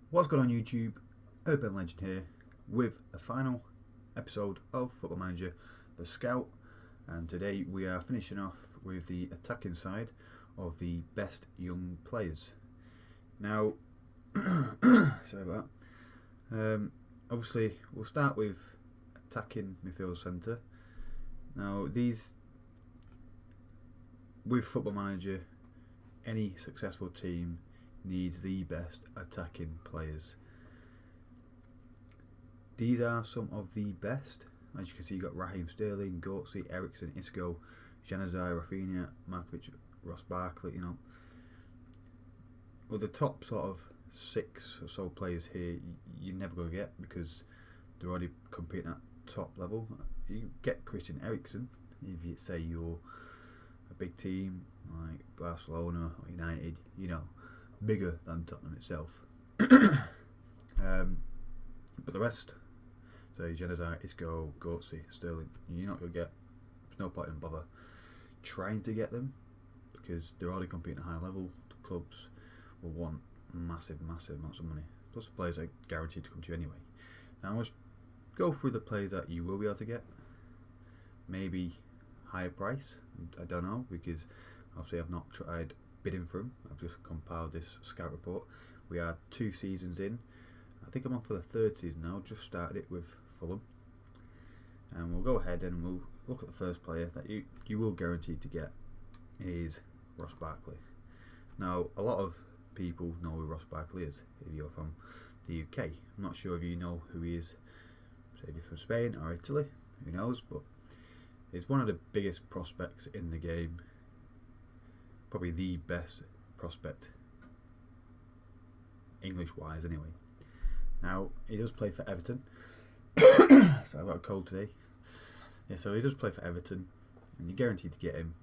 What's going on YouTube? UrghbenLegend here with a final episode of Football Manager, the Scout, and today we are finishing off with the attacking side of the best young players. Now, sorry about that. Obviously, we'll start with attacking midfield centre. Now, with Football Manager, any successful team needs the best attacking players. These are some of the best. As you can see, you've got Raheem Sterling, Goatsy, Eriksen, Isco, Januzaj, Rafinha, Markovic, Ross Barkley. Well, the top sort of 6 or so players here you're never going to get because they're already competing at top level. You get Christian Eriksen if you say you're a big team like Barcelona or United, bigger than Tottenham itself. But the rest, so Januzaj, Isco, Goatsy, Sterling, you're not going to get. There's no point in bother trying to get them because they're already competing at a high level. The clubs will want massive amounts of money. Plus the players are guaranteed to come to you anyway. Now let's go through the players that you will be able to get. Maybe higher price, I don't know, because obviously I've not tried bidding for them. I've just compiled this scout report. We are 2 seasons in. I think I'm on for the 3rd season now. Just started it with Fulham, and we'll go ahead and we'll look at the first player that you will guarantee to get is Ross Barkley. Now, a lot of people know who Ross Barkley is if you're from the UK. I'm not sure if you know who he is. Say if you're from Spain or Italy, who knows? But he's one of the biggest prospects in the game. Probably the best prospect, English-wise, anyway. Now, he does play for Everton. So I've got a cold today. Yeah, so he does play for Everton, and you're guaranteed to get him,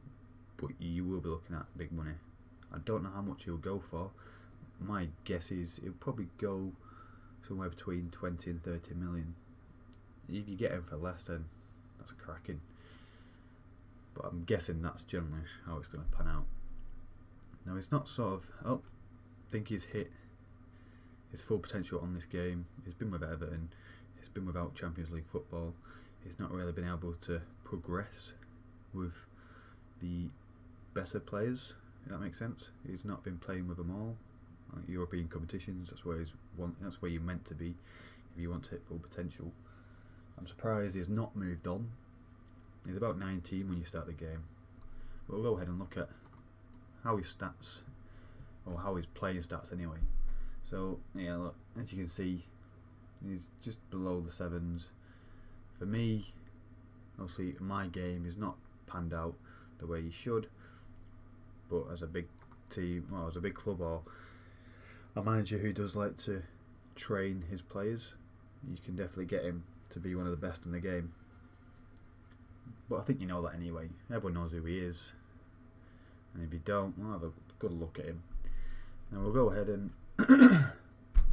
but you will be looking at big money. I don't know how much he'll go for. My guess is he'll probably go somewhere between 20 and 30 million. If you get him for less, then that's cracking. But I'm guessing that's generally how it's going to pan out. Now, it's not I don't think he's hit his full potential on this game. He's been with Everton. He's been without Champions League football. He's not really been able to progress with the better players, if that makes sense. He's not been playing with them all. European competitions, that's where you're meant to be if you want to hit full potential. I'm surprised he's not moved on. He's about 19 when you start the game. But we'll go ahead and look at how his stats, or how his playing stats anyway. So yeah, look, as you can see, he's just below the 7s. For me, obviously my game is not panned out the way he should, but as a big team, well, as a big club or a manager who does like to train his players, you can definitely get him to be one of the best in the game. But I think you know that anyway. Everyone knows who he is. And if you don't, we'll have a good look at him. Now we'll go ahead and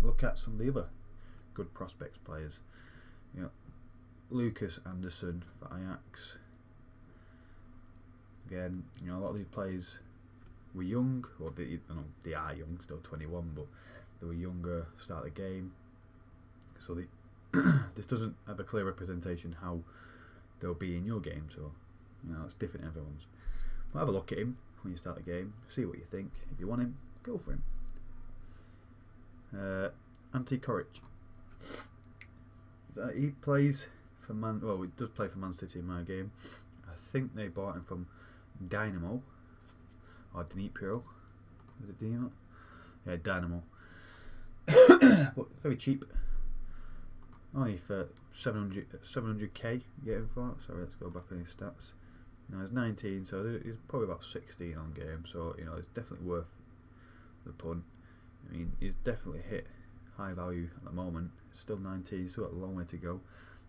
look at some of the other good prospects players. Lucas Anderson for Ajax. Again, a lot of these players were young, or they are young, still 21, but they were younger start of the game. So this doesn't have a clear representation how they'll be in your game, so it's different everyone's. But have a look at him when you start the game, see what you think. If you want him, go for him. Ante Coric. He plays for he does play for Man City in my game. I think they bought him from Dynamo or Dnipro. Is it Dynamo? Yeah, Dynamo. But very cheap. Only for 700k you get him for. Sorry, let's go back on his stats. Now he's 19, so he's probably about 16 on game. So it's definitely worth the punt. I mean, he's definitely hit high value at the moment. He's still 19, still got a long way to go.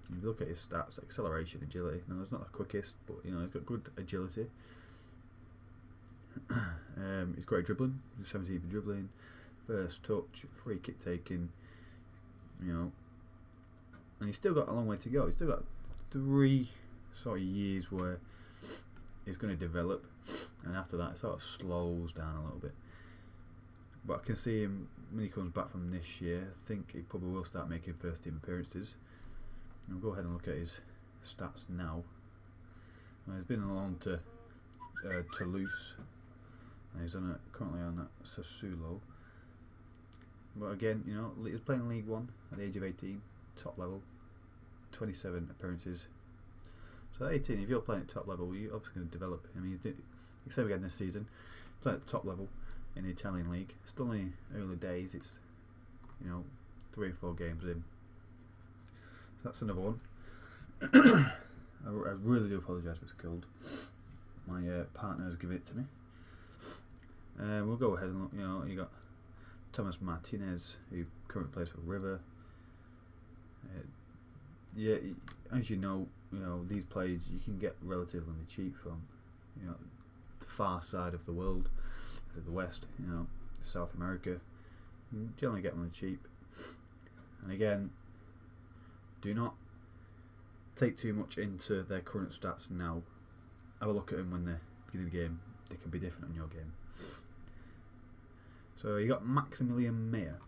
If you look at his stats, acceleration, agility. Now, it's not the quickest, but he's got good agility. He's great dribbling. He's 17 for dribbling, first touch, free kick taking. And he's still got a long way to go. He's still got 3 sort of years where is going to develop, and after that it sort of slows down a little bit. But I can see him when he comes back from this year. I think he probably will start making first team appearances. And we'll go ahead and look at his stats now. He's been on loan to Toulouse. He's currently on Sassuolo. But again, you know, he's playing League One at the age of 18, top level, 27 appearances. So at 18, if you're playing at top level, you're obviously going to develop. I mean, you same again this season, playing at the top level in the Italian league. Still only early days. It's, you know, 3 or 4 games in. So that's another one. I really do apologise if it's cold. My partner has given it to me. We'll go ahead and look. You know, you got Thomas Martinez, who currently plays for River. Yeah, as you know, these players you can get relatively cheap from, you know, the far side of the world, the West, you know, South America. You generally get them cheap. And again, do not take too much into their current stats now. Have a look at them when they're beginning of the game. They can be different on your game. So you got Maximilian Meyer.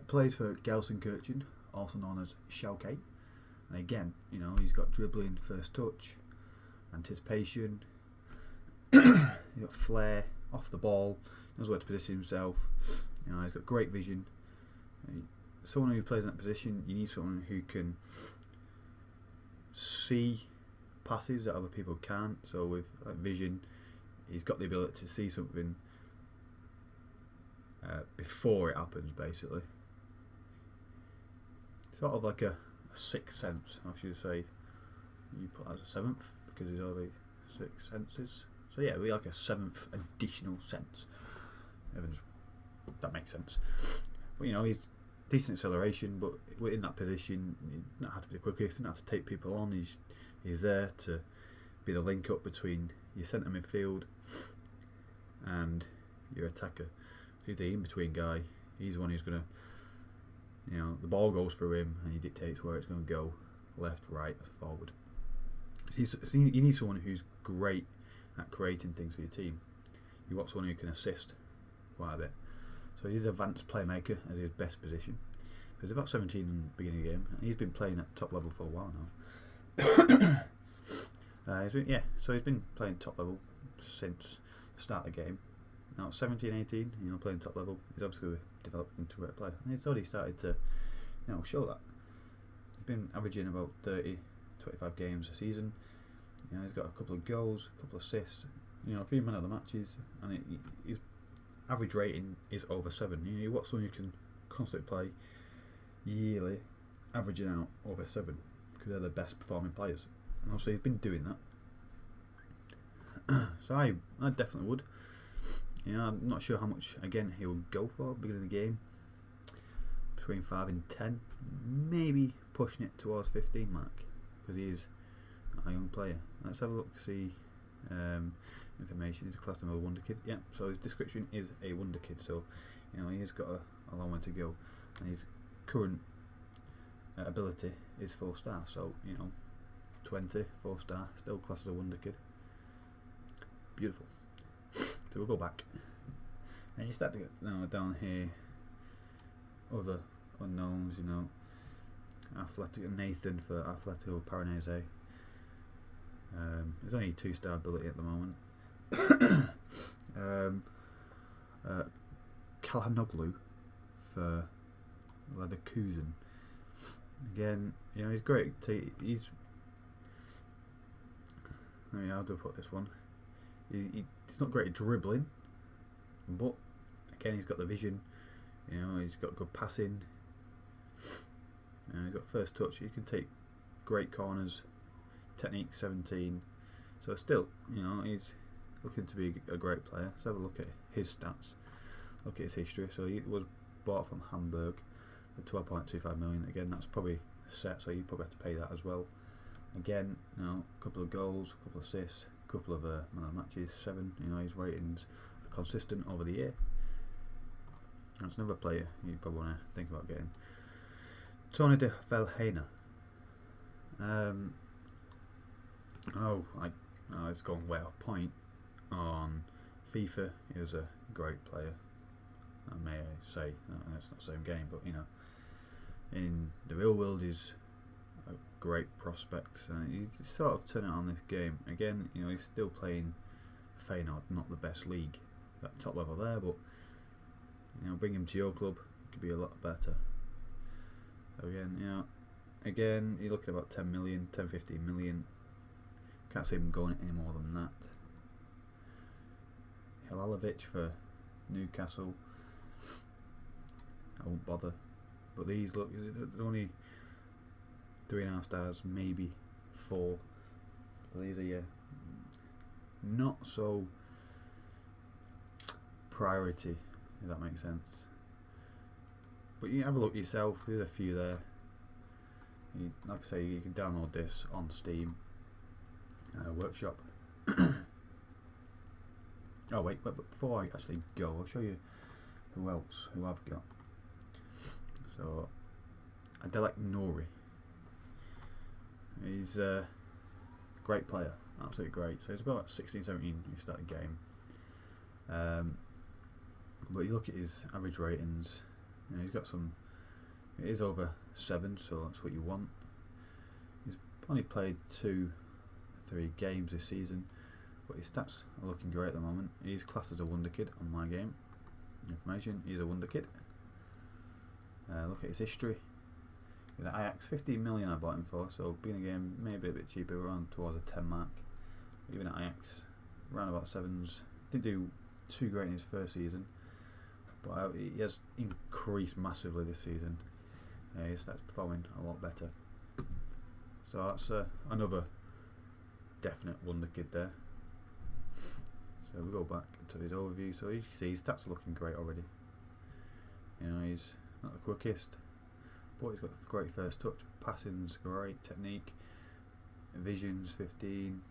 Plays for Gelsenkirchen, also known as Schalke. And again, you know, he's got dribbling, first touch, anticipation. He's got flair, off the ball, knows where to position himself. You know, he's got great vision. Someone who plays in that position, you need someone who can see passes that other people can't. So with vision, he's got the ability to see something before it happens, basically. Sort of like a sixth sense, I should say. You put that as a 7th because he's already 6 senses. So yeah, we like a 7th additional sense. That makes sense. But you know, he's decent acceleration, but in that position, you don't have to be the quickest, you don't have to take people on. He's there to be the link up between your centre midfield and your attacker. He's the in-between guy. He's the one who's going to, you know, the ball goes through him and he dictates where it's going to go, left, right, forward. So you need someone who's great at creating things for your team. You want someone who can assist quite a bit. So he's an advanced playmaker as his best position. So he's about 17 in the beginning of the game, and he's been playing at top level for a while now. So he's been playing top level since the start of the game. Now at 17, 18, you know, playing top level, he's obviously developed into a great player. And he's already started to, you know, show that. He's been averaging about 30, 25 games a season. You know, he's got a couple of goals, a couple of assists, you know, a few man of the matches, and his average rating is over 7. You know, you want someone who can constantly play yearly, averaging out over 7, because they're the best performing players. And obviously he's been doing that. So I definitely would. You know, I'm not sure how much again he'll go for beginning of the game. Between 5 and 10, maybe pushing it towards 15 mark, because he is a young player. Let's have a look, see information. He's a class number Wonderkid. Yeah, so his description is a Wonderkid, so you know, he's got a long way to go, and his current ability is 4-star, so you know, 20, 4-star, still classed as a Wonderkid. Beautiful. So we'll go back, and you start to get down here other unknowns, you know. Athletic Nathan for Atletico Paranaense. There's only 2-star ability at the moment. Kalhanoglu for Leverkusen. Again, you know, he's great. He's, I mean, how do I put this one? He's not great at dribbling, but again, he's got the vision. You know, he's got good passing. He's got first touch. He can take great corners. Technique 17. So still, you know, he's looking to be a great player. Let's have a look at his stats. Look at his history. So he was bought from Hamburg for 12.25 million. Again, that's probably set, so you probably have to pay that as well. Again, you know, a couple of goals, a couple of assists, a couple of man of matches, 7. You know, his ratings are consistent over the year. That's another player you probably want to think about getting. Tony de Velhena. it's gone way off point. On FIFA, he was a great player. I may say, it's not the same game, but you know, in the real world, he's a great prospect. He's sort of turning on this game again. You know, he's still playing Feyenoord, not the best league, that top level there, but you know, bring him to your club, it could be a lot better. So again, you know, you're looking at about 10 million, 10, 15 million. Can't see him going any more than that. Hilalovic for Newcastle, I won't bother. But these, look, they're only 3.5 stars, maybe 4. So these are not so priority, if that makes sense. But you can have a look yourself. There's a few there. Like I say, you can download this on Steam Workshop. Oh wait, but before I actually go, I'll show you who I've got. So, Adelek Nouri. He's a great player, absolutely great. So he's about 16, 17 when he started the game. But you look at his average ratings, you know, he's got some, it is over 7, so that's what you want. He's only played 2-3 games this season, but his stats are looking great at the moment. He's classed as a Wonderkid on my game. Information, he's a Wonderkid. Look at his history. He's at Ajax, 15 million I bought him for, so being a game maybe a bit cheaper, around towards a 10 mark. Even at Ajax, around about 7s. Didn't do too great in his first season, but he has increased massively this season. He starts performing a lot better. So that's another definite Wonderkid there. So we go back to his overview. So you can see his stats are looking great already. You know, he's not the quickest, but he's got a great first touch. Passing's great, technique, vision's 15.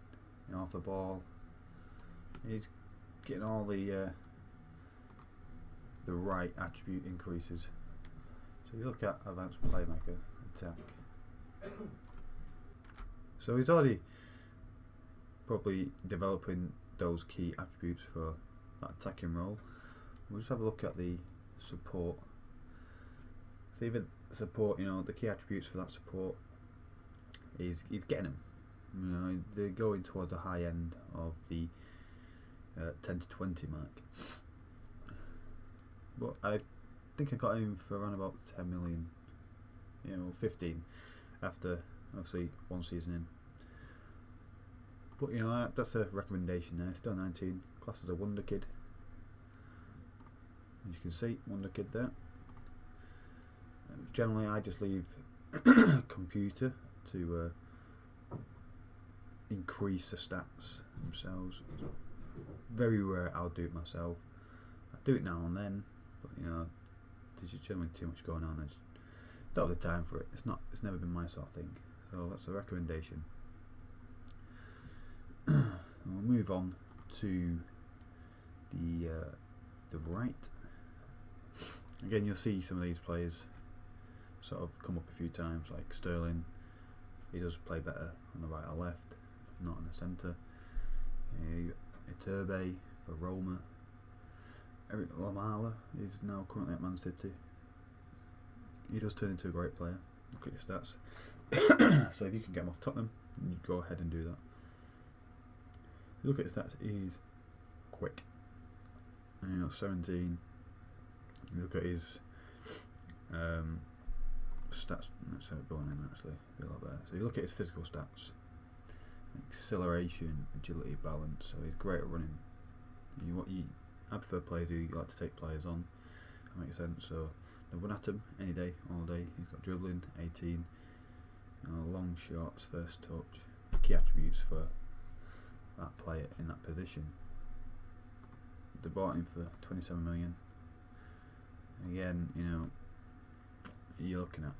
You know, off the ball, he's getting all the right attribute increases. So you look at advanced playmaker, attack. So he's already probably developing those key attributes for that attacking role. We'll just have a look at the support. So even support, you know, the key attributes for that support, he's getting them. You know, they're going towards the high end of the 10 to 20 mark. But I think I got him for around about 10 million, you know, 15 after obviously one season in. But you know, that's a recommendation there. Still 19, classed as a Wonderkid. As you can see, Wonderkid there. Generally, I just leave computer to increase the stats themselves. Very rare I'll do it myself. I do it now and then, but you know, there's just generally too much going on. I just don't have the time for it. It's never been my sort of thing. So that's a recommendation. We'll move on to the right. Again, you'll see some of these players sort of come up a few times, like Sterling. He does play better on the right or left, not in the centre. Iturbe for Roma. Eric Lamela is now currently at Man City. He does turn into a great player. Look at your stats. So if you can get him off Tottenham, you go ahead and do that. Look at his stats, he's quick. And, you know, 17. You look at his stats. Let's have it going in actually. Be a lot better. So you look at his physical stats: acceleration, agility, balance. So he's great at running. I prefer players who like to take players on. That makes sense. So the one at him any day, all day. He's got dribbling, 18. You know, long shots, first touch. Key attributes for that player in that position. They bought him for 27 million. Again, you know, you're looking at,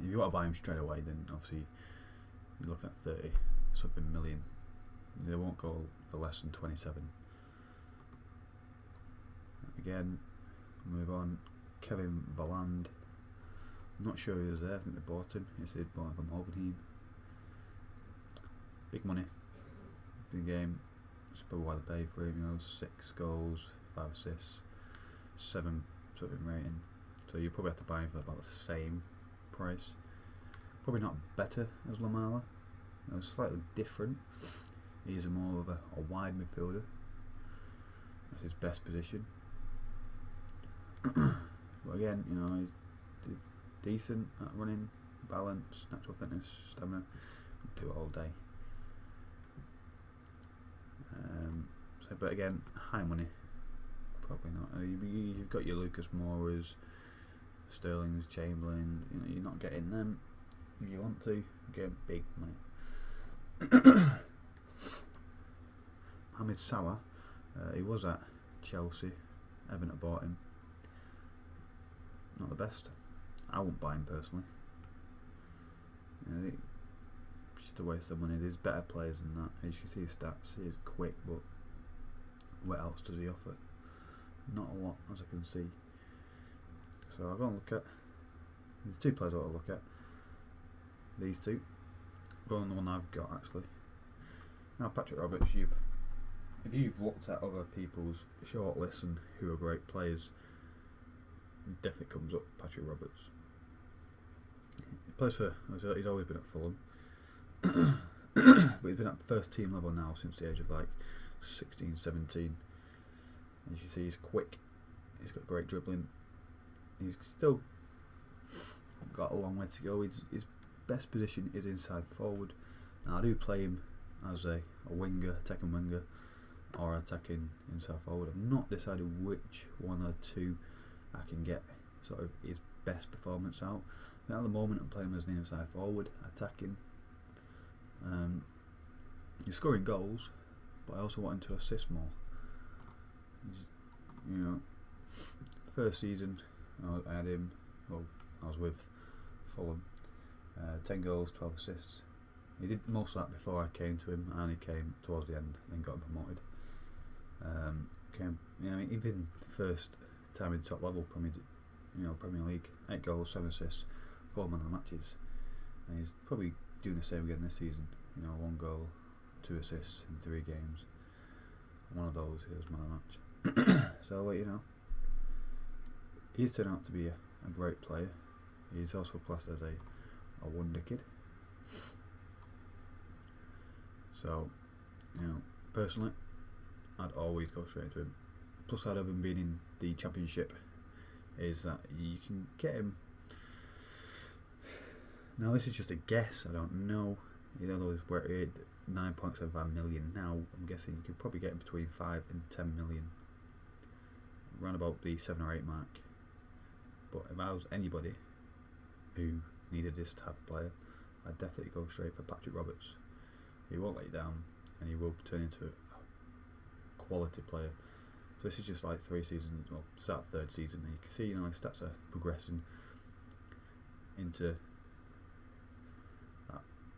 if you want to buy him straight away, then obviously you're looking at 30 something million. They won't go for less than 27. Again, move on. Kevin Volland. I'm not sure he was there. I think they bought him. Yes, they bought him from Hovenheim. Big money. in the game. It's probably why they pay for him. You know, 6 goals, 5 assists, 7 sort of rating. So you probably have to buy him for about the same price. Probably not better as Lamela. You know, slightly different. He's more of a wide midfielder. That's his best position. But again, you know, he's decent at running, balance, natural fitness, stamina. Do it all day. But again, high money, probably not. You've got your Lucas Moura's, Sterling's, Chamberlain. You know, you're not getting them. If you want to, you're getting big money. Mohamed Salah, he was at Chelsea. Everton bought him. Not the best. I wouldn't buy him personally. You know, just a waste of money. There's better players than that. As you can see his stats, he is quick, but what else does he offer? Not a lot, as I can see. So I'll go and look at. There's 2 players I want to look at. These 2. Go on the one I've got actually. Now Patrick Roberts, if you've looked at other people's shortlists and who are great players, it definitely comes up Patrick Roberts. He plays for. He's always been at Fulham. But he's been at first team level now since the age of like 16, 17. As you see, he's quick. He's got great dribbling. He's still got a long way to go. His best position is inside forward. Now I do play him as a winger, attacking winger, or attacking inside forward. I've not decided which one or 2 I can get sort of his best performance out. But at the moment I'm playing him as an inside forward, attacking. He's scoring goals, but I also want him to assist more. You know, first season I had him. Well, I was with Fulham. 10 goals, 12 assists. He did most of that before I came to him. I only came towards the end, then got him promoted. You know, even first time in top level Premier League, 8 goals, 7 assists, 4 man of the matches, and he's probably doing the same again this season. You know, 1 goal, 2 assists in 3 games. One of those he was man of the match. So you know, he's turned out to be a great player. He's also classed as a Wonderkid. So, you know, personally, I'd always go straight into him. Plus, side of him being in the Championship is that you can get him. Now, this is just a guess. I don't know. You know, those were 9.75 million now. I'm guessing you could probably get him between 5 and 10 million, around about the 7 or 8 mark. But if I was anybody who needed this type of player, I'd definitely go straight for Patrick Roberts. He won't let you down, and he will turn into a quality player. So this is just like 3 seasons, well, start 3rd season, and you can see, you know, his stats are progressing into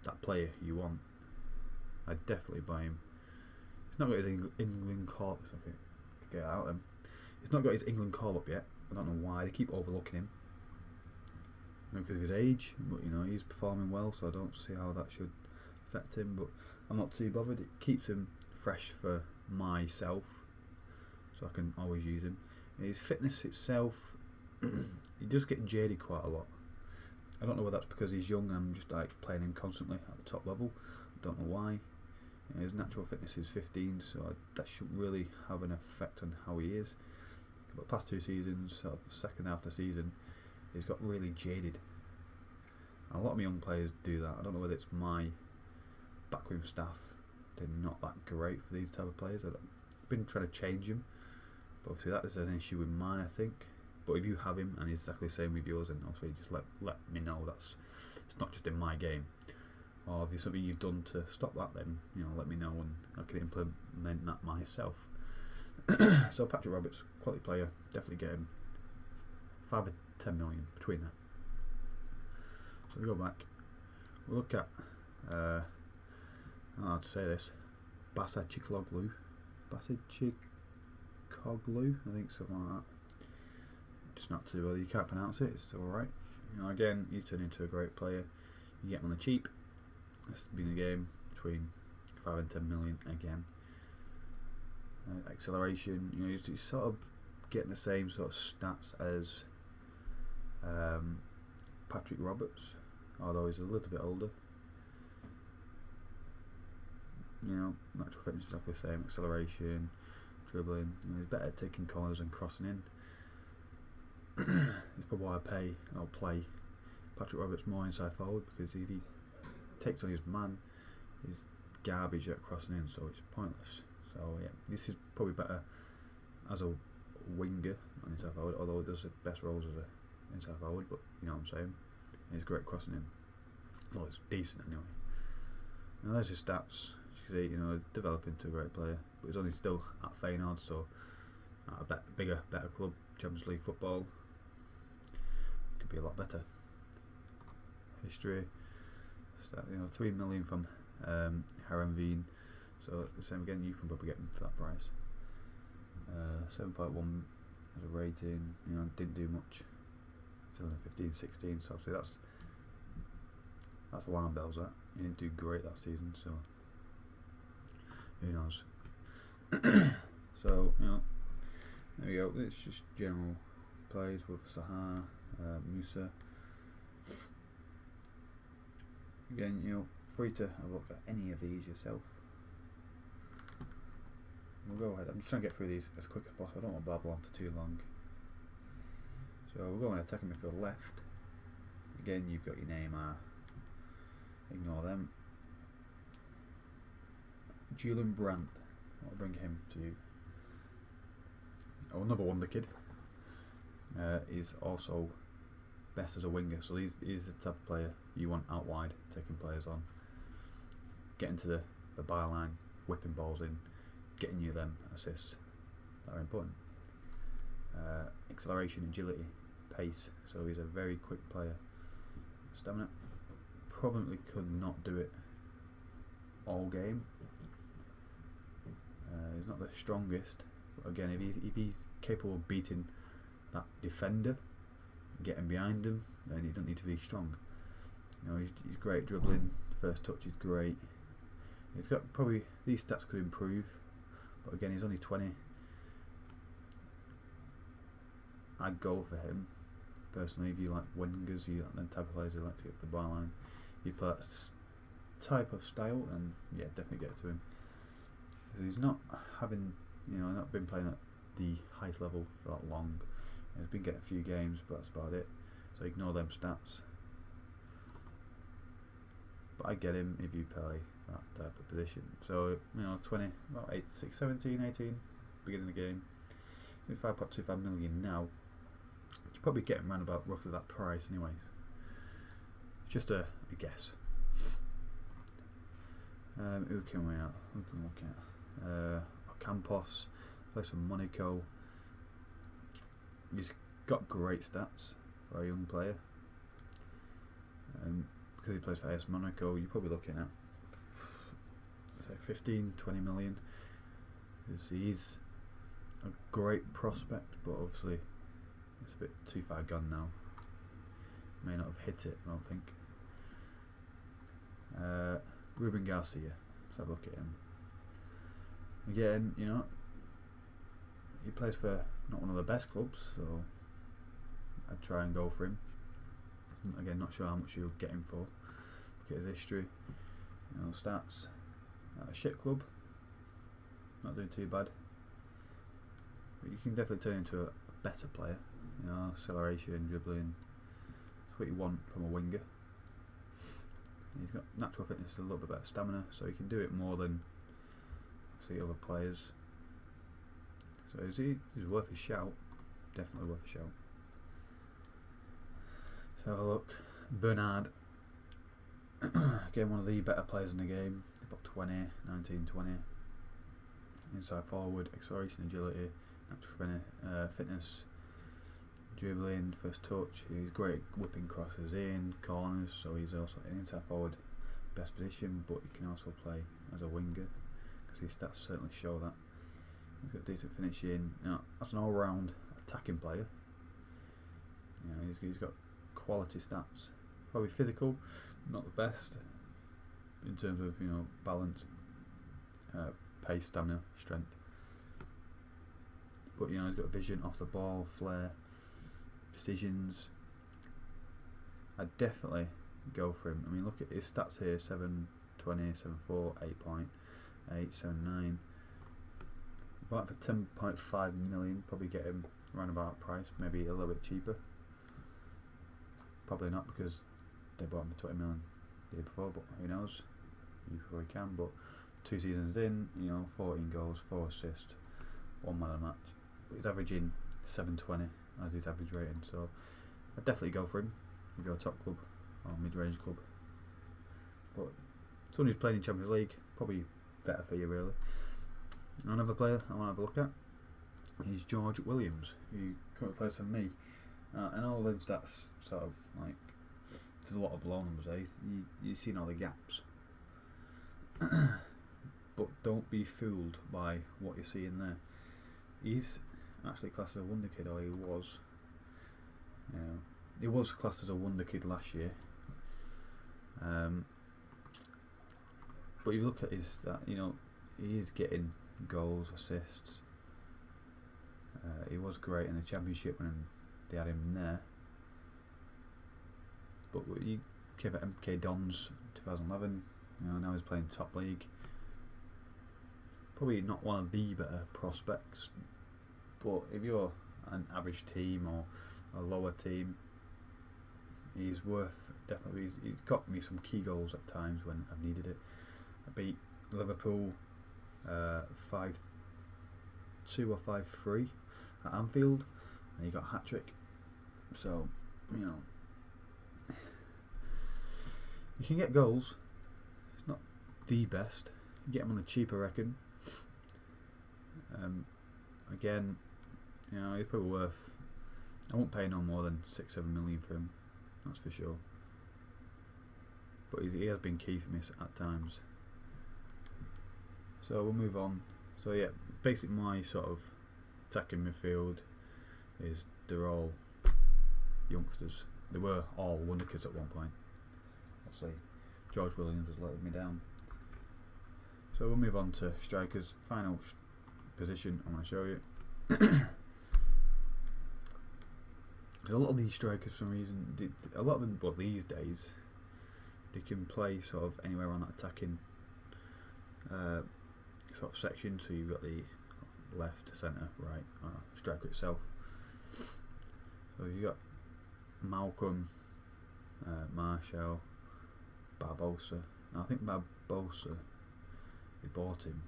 that player you want. I'd definitely buy him. He's not got his England call. Okay, get it out of him. He's not got his England call up yet. I don't know why they keep overlooking him. Because of his age, but you know, he's performing well, so I don't see how that should affect him. But I'm not too bothered. It keeps him fresh for myself, so I can always use him. His fitness itself, he does get jaded quite a lot. I don't know whether that's because he's young and I'm just like playing him constantly at the top level. I don't know why. You know, his natural fitness is 15, so that shouldn't really have an effect on how he is. But past 2 seasons, sort of second half of the season, he's got really jaded. And a lot of young players do that. I don't know whether it's my backroom staff, they're not that great for these type of players. I've been trying to change him, but obviously that is an issue with mine, I think. But if you have him and he's exactly the same with yours, and also just let me know that's it's not just in my game. Or if there's something you've done to stop that, then you know, let me know and I can implement that myself. So Patrick Roberts, quality player, definitely get him. 5 or 10 million between them. So we go back. We'll look at I don't know how to say this. Basacikoglu, I think something like that. Just not too well. You can't pronounce it. It's all right. You know, again, he's turned into a great player. You get him on the cheap. This has been a game between 5 and 10 million again. Acceleration, you know, he's sort of getting the same sort of stats as Patrick Roberts, although he's a little bit older. You know, natural fitness is exactly the same. Acceleration, dribbling. You know, he's better at taking corners and crossing in. It's probably why I'll play Patrick Roberts more inside forward, because if he takes on his man, he's garbage at crossing in, so it's pointless. So yeah, this is probably better as a winger on inside forward, although it does the best roles as a inside forward. But you know what I'm saying? He's great crossing in. Well, it's decent anyway. Now there's his stats. As you can see, you know, developing to a great player, but he's only still at Feyenoord, so at a bigger, better club, Champions League football, could be a lot better. History, you know, 3 million from Herenveen, so the same again. You can probably get him for that price. 7.1 as a rating. You know, didn't do much. 2015-16, so obviously that's alarm bells. That he didn't do great that season, so who knows? So you know, there we go. It's just general plays with Sahar, Musa. Again, you know, free to have a look at any of these yourself. We'll go ahead. I'm just trying to get through these as quick as possible. I don't want to babble on for too long. So we're going attacking midfield left. Again, you've got your Neymar. Ignore them. Julian Brandt. I'll bring him to you. Oh, another Wonderkid. Is also best as a winger. So he's the type of player you want out wide, taking players on, getting to the byline, whipping balls in, getting you them assists that are important. Acceleration, agility, pace. So he's a very quick player. Stamina, probably could not do it all game. He's not the strongest, but again, if he's capable of beating that defender, getting behind him, then he doesn't need to be strong. You know, he's great at dribbling. First touch is great. He's got probably these stats could improve, but again, he's only 20. I'd go for him personally. If you like wingers, you like them type of players who like to get to the byline, you play that type of style, and yeah, definitely get to him. Because he's not having, you know, not been playing at the highest level for that long. He's been getting a few games, but that's about it. So ignore them stats. But I get him if you play that type of position. So, you know, 20, about 17, 18, beginning of the game. If 5.25 million now, you probably get him around about roughly that price anyway. Just a guess. Who can we look at? Campos, plays for Monaco. He's got great stats for a young player. Because he plays for AS Monaco, you're probably looking at say 15-20 million. He's a great prospect, but obviously it's a bit too far gone now. May not have hit it, I don't think. Ruben Garcia, let's have a look at him. Again, you know, he plays for not one of the best clubs, so I'd try and go for him. Again, not sure how much you'll get him for. Look at his history, you know, stats. At a shit club, not doing too bad. But you can definitely turn into a better player. You know, acceleration, dribbling. That's what you want from a winger. He's got natural fitness, a little bit better stamina, so he can do it more than see other players. So he's worth a shout. Definitely worth a shout. Let's have a look. Bernard. Again, one of the better players in the game. About 20, 19, 20. Inside forward, acceleration, agility, natural fitness, dribbling, first touch. He's great at whipping crosses in, corners, so he's also an inside forward, best position, but he can also play as a winger, because his stats certainly show that. He's got decent finishing, you know, as an all-round attacking player. You know, he's got quality stats. Probably physical, not the best in terms of, you know, balance, pace, stamina, strength. But you know, he's got vision off the ball, flair, decisions. I'd definitely go for him. I mean, look at his stats here: 720, 7.4, 8.8, 7.9. But for 10.5 million, probably get him around about price, maybe a little bit cheaper. Probably not, because they bought him for 20 million the year before, but who knows? You probably can. But 2 seasons in, you know, 14 goals, 4 assists, 1 man a match. But he's averaging 720 as his average rating, so I'd definitely go for him if you're a top club or mid-range club. But someone who's playing in Champions League, probably better for you, really. Another player I want to have a look at is George Williams, who currently plays for me. And all them stats sort of like, there's a lot of low numbers there. You've seen all the gaps. But don't be fooled by what you see in there. He's actually classed as a Wonderkid, or he was. He was classed as a Wonderkid last year. But if you look at his stat, you know, he is getting goals, assists. He was great in the Championship when they had him there. But you give it MK Dons 2011. You know, now he's playing top league. Probably not one of the better prospects, but if you're an average team or a lower team, he's worth definitely. He's got me some key goals at times when I've needed it. I beat Liverpool 5-2 or 5-3 at Anfield, and he got a hat trick. So, you know, you can get goals. It's not the best. You get them on the cheaper, I reckon. Again, you know, he's probably worth. I won't pay no more than 6-7 million for him. That's for sure. But he has been key for me at times. So we'll move on. So yeah, basically my sort of attacking midfield is they're all youngsters. They were all Wonderkids at one point. Obviously, George Williams has let me down. So we'll move on to strikers. Final position I want to show you. A lot of these strikers, for some reason, a lot of them, well, these days, they can play sort of anywhere on that attacking sort of section. So you've got the left, centre, right, striker itself. So you've got Malcolm, Marshall, Barbosa. Now, I think Barbosa, they bought him.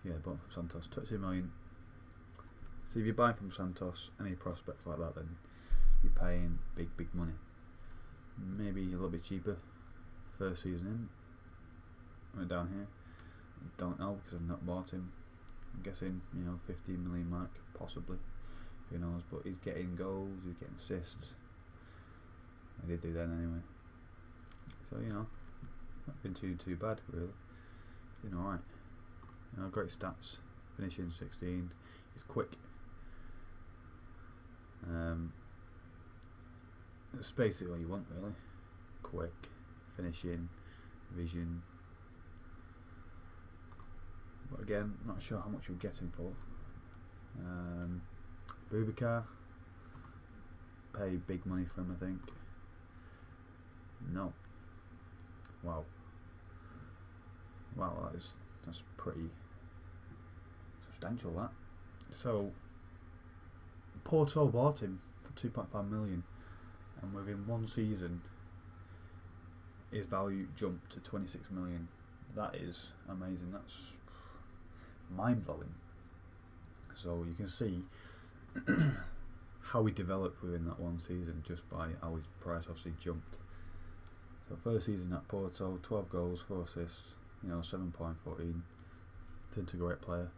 Yeah, bought him from Santos, 22 million. So if you buy from Santos, any prospects like that, then you're paying big money. Maybe a little bit cheaper. First season in. Right down here. Don't know because I've not bought him. I'm guessing, you know, 15 million mark, possibly. Who knows? But he's getting goals, he's getting assists. I did do that anyway. So, you know, not been too bad really. He's doing alright. You know, great stats. Finishing 16. He's quick. That's basically what you want, really. Quick, finishing, vision. But again, not sure how much you'll get him for. Boubacar, pay big money for him, I think. No. Wow, that's pretty substantial, that. So Porto bought him for 2.5 million, and within one season his value jumped to 26 million. That is amazing. That's mind blowing. So you can see how he developed within that one season just by how his price obviously jumped. So first season at Porto, 12 goals, 4 assists, you know, 7.14. Turned to a great player.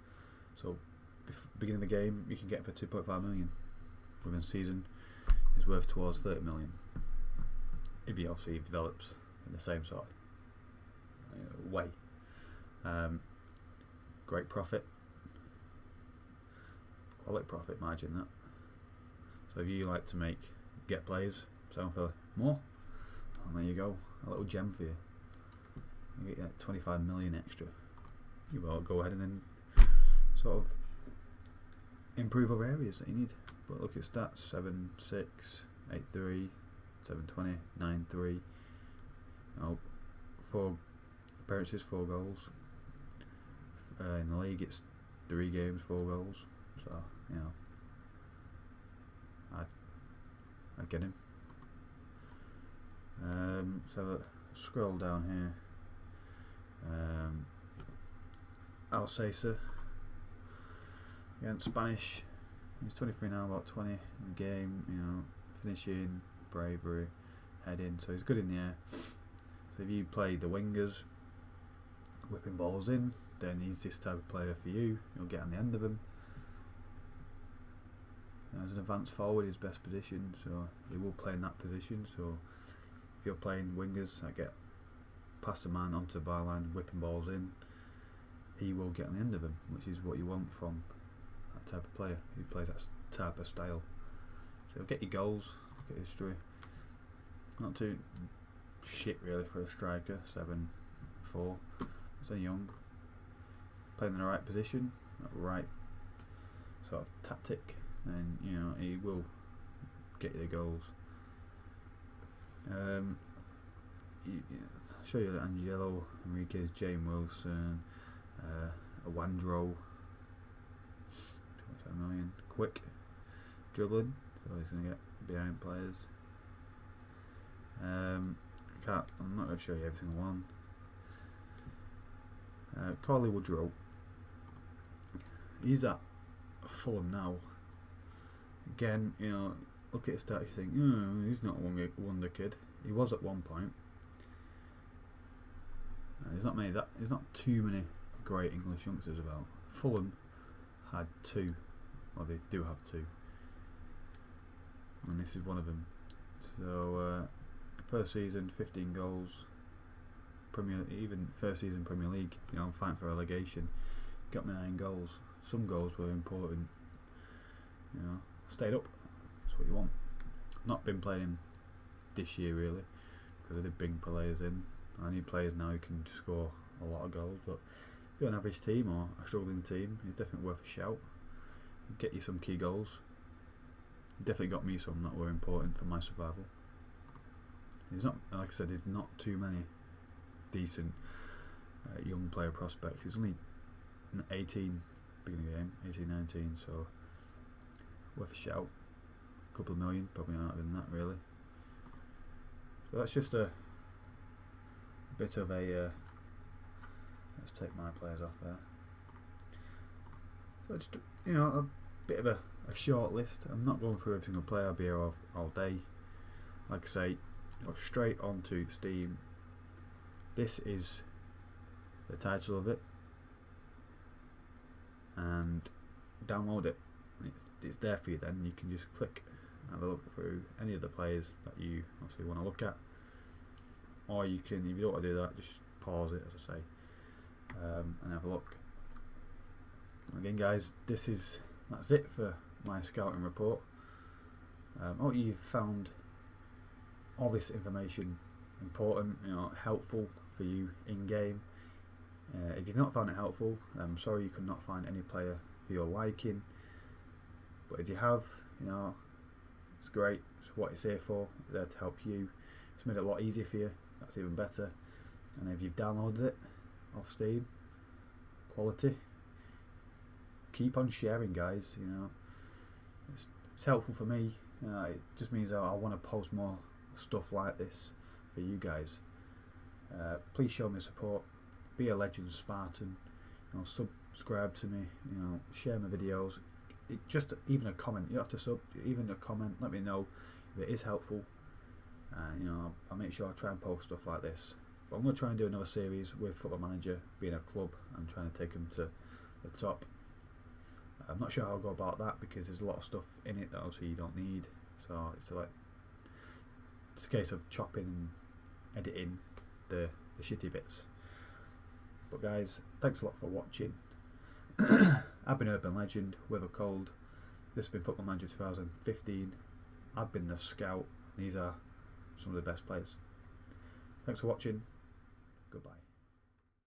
So beginning of the game, you can get for 2.5 million. Within a season, is worth towards 30 million. If he obviously develops in the same sort of way. Great profit. Quality profit margin, that. So if you like to get players, sell them for more, and there you go, a little gem for you. You get like 25 million extra. you will go ahead and then sort of improve other areas that you need. But look at stats: 7, 6, 8, 3, 7, 20, 9, 3. 4 appearances, 4 goals. In the league, it's 3 games, 4 goals. So you know, I'd get him. So scroll down here. Alsacer, again, Spanish. He's 23 now, about 20 in the game. You know, finishing, bravery, heading. So he's good in the air. So if you play the wingers, whipping balls in, then he's this type of player for you. You'll get on the end of him. As an advanced forward, his best position, so he will play in that position. So if you're playing wingers, I get past the man onto the byline, whipping balls in, he will get on the end of him, which is what you want from that type of player who plays that type of style. So he'll get you goals, get history. Not too shit really for a striker. 7'4". He's young, playing in the right position, right sort of tactic, and you know he will get you the goals. I'll show you Angelo, Enriquez, James Wilson, Wandro, 27 million, quick dribbling, so he's going to get behind players. I'm not going to show you every single one. Carly Woodrow, he's at Fulham now. Again, you know, look at his stats, you think, he's not a wonder kid. He was at one point. There's not too many great English youngsters about. Fulham had 2, well they do have 2, and this is one of them. So first season, 15 goals. Even first season Premier League, you know, I'm fighting for relegation. Got me 9 goals. Some goals were important. You know, stayed up. That's what you want. Not been playing this year really, because I did bring players in. I need players now who can score a lot of goals. But if you're an average team or a struggling team, it's definitely worth a shout. Get you some key goals. Definitely got me some that were important for my survival. There's not, like I said, there's not too many decent young player prospects. It's only 18 beginning of the game, 18, 19, so worth a shout. A couple of million, probably not even that really. So that's just a bit of a let's take my players off there. So just, you know, a bit of a short list. I'm not going through every single player. I'll be here all day. Like I say, go straight onto Steam. This is the title of it, and download it. It's there for you. Then you can just click and have a look through any of the players that you obviously want to look at, or you can, if you don't want to do that, just pause it, as I say, and have a look. Again, guys, that's it for my scouting report. I hope you've found all this information important, you know, helpful for you in game. If you've not found it helpful, I'm sorry you could not find any player for your liking. But if you have, you know, it's great. It's what it's here for. It's there to help you. It's made it a lot easier for you. That's even better. And if you've downloaded it off Steam, quality. Keep on sharing, guys. You know, it's helpful for me. It just means I want to post more stuff like this for you guys. Please show me support. Be a legend, Spartan. You know, subscribe to me. You know, share my videos. Just even a comment. You don't have to even a comment. Let me know if it is helpful. You know, I'll make sure I try and post stuff like this. But I'm going to try and do another series with Football Manager being a club and trying to take them to the top. I'm not sure how I'll go about that because there's a lot of stuff in it that obviously you don't need. So it's a case of chopping and editing the shitty bits. But guys, thanks a lot for watching. I've been UrghbenLegend with a cold. This has been Football Manager 2015. I've been the scout. These are some of the best players. Thanks for watching. Goodbye.